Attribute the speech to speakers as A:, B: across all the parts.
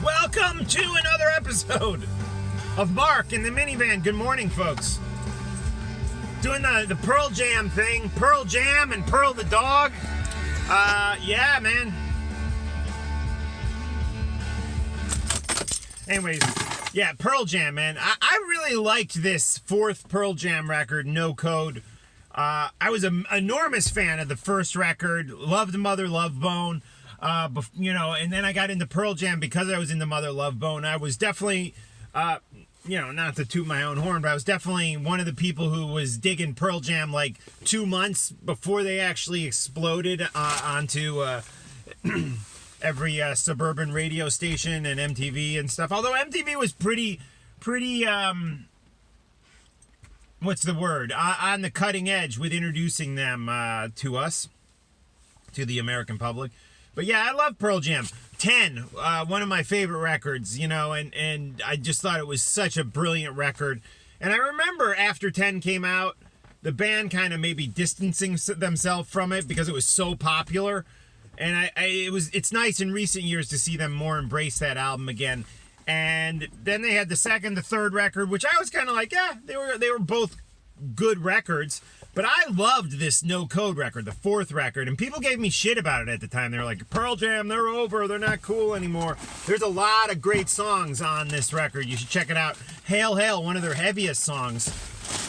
A: Welcome to another episode of Mark in the Minivan. Good morning, folks. Doing the Pearl Jam thing. Pearl Jam and Pearl the dog. Yeah, man. Anyways, yeah, Pearl Jam, man. I really liked this fourth Pearl Jam record, No Code. I was an enormous fan of the first record. Loved Mother Love Bone. And then I got into Pearl Jam because I was into Mother Love Bone. I was definitely, not to toot my own horn, but I was definitely one of the people who was digging Pearl Jam like 2 months before they actually exploded onto every suburban radio station and MTV and stuff. Although MTV was pretty, what's the word? On the cutting edge with introducing them to us, to the American public. But yeah, I love Pearl Jam. 10, one of my favorite records, and I just thought it was such a brilliant record. And I remember after 10 came out, the band kind of maybe distancing themselves from it because it was so popular. And it's nice in recent years to see them more embrace that album again. And then they had the second, the third record, which I was kind of like, yeah, they were both good records. But I loved this No Code record, the fourth record, and people gave me shit about it at the time. They were like, Pearl Jam, they're over, they're not cool anymore. There's a lot of great songs on this record. You should check it out. Hail, Hail, one of their heaviest songs.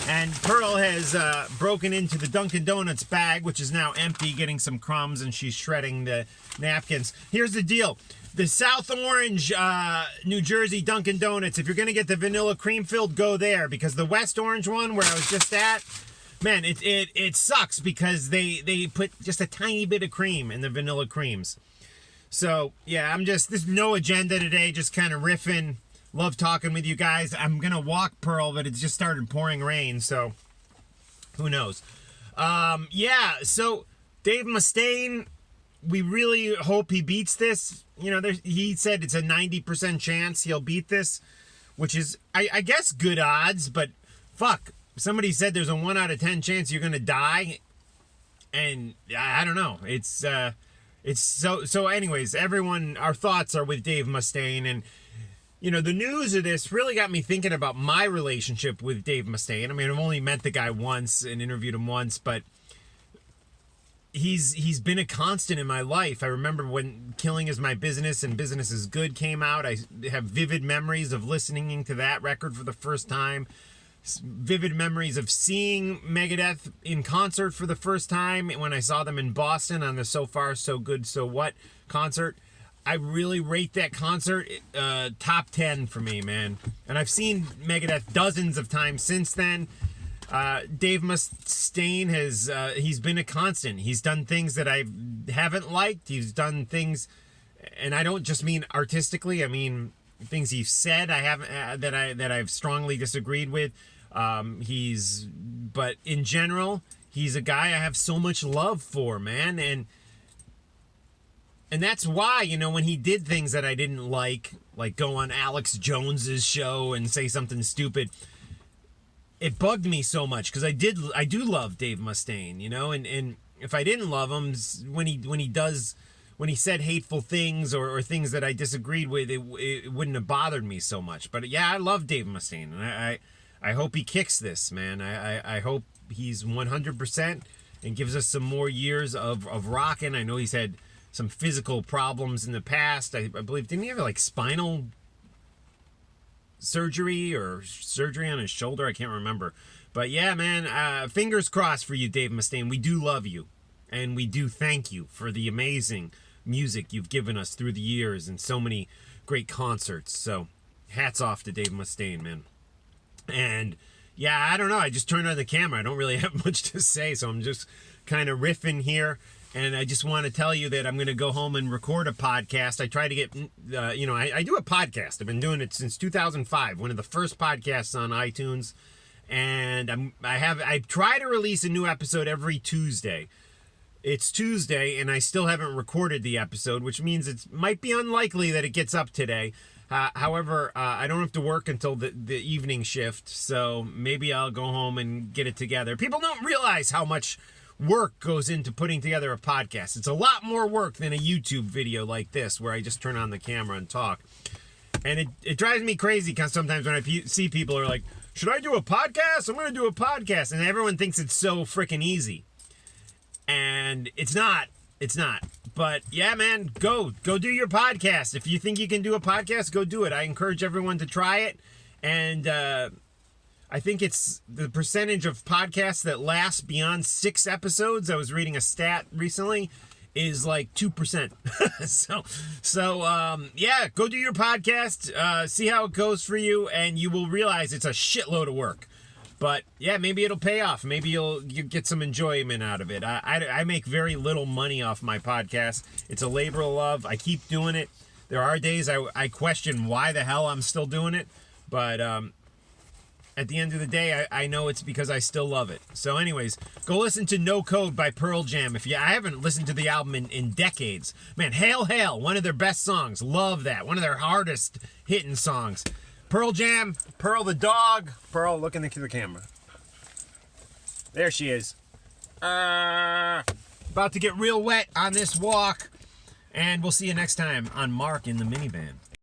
A: And Pearl has broken into the Dunkin' Donuts bag, which is now empty, getting some crumbs, and she's shredding the napkins. Here's the deal. The South Orange, New Jersey Dunkin' Donuts, if you're going to get the vanilla cream filled, go there. Because the West Orange one, where I was just at, man, it sucks because they put just a tiny bit of cream in the vanilla creams. So, yeah, there's no agenda today, just kind of riffing. Love talking with you guys. I'm going to walk Pearl, but it's just started pouring rain, so who knows. So Dave Mustaine, we really hope he beats this. He said it's a 90% chance he'll beat this, which is, I guess, good odds, but fuck. Somebody said there's a 1 out of 10 chance you're going to die. And I don't know. It's so anyways, everyone, our thoughts are with Dave Mustaine. And, the news of this really got me thinking about my relationship with Dave Mustaine. I mean, I've only met the guy once and interviewed him once, but he's been a constant in my life. I remember when Killing Is My Business and Business Is Good came out. I have vivid memories of listening to that record for the first time. Vivid memories of seeing Megadeth in concert for the first time when I saw them in Boston on the So Far, So Good, So What concert. I really rate that concert top 10 for me, man. And I've seen Megadeth dozens of times since then. Dave Mustaine he's been a constant. He's done things that I haven't liked. He's done things, and I don't just mean artistically. I mean things he's said I haven't that I've strongly disagreed with. But in general, he's a guy I have so much love for, man, and that's why, when he did things that I didn't like go on Alex Jones's show and say something stupid, it bugged me so much because I do love Dave Mustaine, and if I didn't love him when he said hateful things or things that I disagreed with, it wouldn't have bothered me so much. But yeah, I love Dave Mustaine, and I hope he kicks this, man. I hope he's 100% and gives us some more years of rocking. I know he's had some physical problems in the past. I believe, didn't he have spinal surgery or surgery on his shoulder? I can't remember. But yeah, man, fingers crossed for you, Dave Mustaine. We do love you, and we do thank you for the amazing music you've given us through the years and so many great concerts. So hats off to Dave Mustaine, man. And yeah, I don't know, I just turned on the camera. I don't really have much to say, so I'm just kind of riffing here. And I just want to tell you that I'm going to go home and record a podcast. I try to get, I do a podcast. I've been doing it since 2005, one of the first podcasts on iTunes. And I try to release a new episode every Tuesday. It's Tuesday, and I still haven't recorded the episode, which means it might be unlikely that it gets up today. However, I don't have to work until the evening shift, so maybe I'll go home and get it together. People don't realize how much work goes into putting together a podcast. It's a lot more work than a YouTube video like this where I just turn on the camera and talk. And it drives me crazy because sometimes when I see people are like, should I do a podcast? I'm going to do a podcast. And everyone thinks it's so freaking easy. And it's not. It's not. But yeah, man, go do your podcast. If you think you can do a podcast, go do it. I encourage everyone to try it. And I think it's the percentage of podcasts that last beyond 6 episodes. I was reading a stat recently. Is like 2%. so yeah, go do your podcast, see how it goes for you, and you will realize it's a shitload of work. But yeah, maybe it'll pay off. Maybe you get some enjoyment out of it. I make very little money off my podcast. It's a labor of love. I keep doing it. There are days I question why the hell I'm still doing it, but at the end of the day, I know it's because I still love it. So anyways, go listen to No Code by Pearl Jam. I haven't listened to the album in decades. Man, Hail Hail, one of their best songs. Love that. One of their hardest hitting songs. Pearl Jam, Pearl the dog. Pearl, look into the camera. There she is. About to get real wet on this walk. And we'll see you next time on Mark in the Minivan.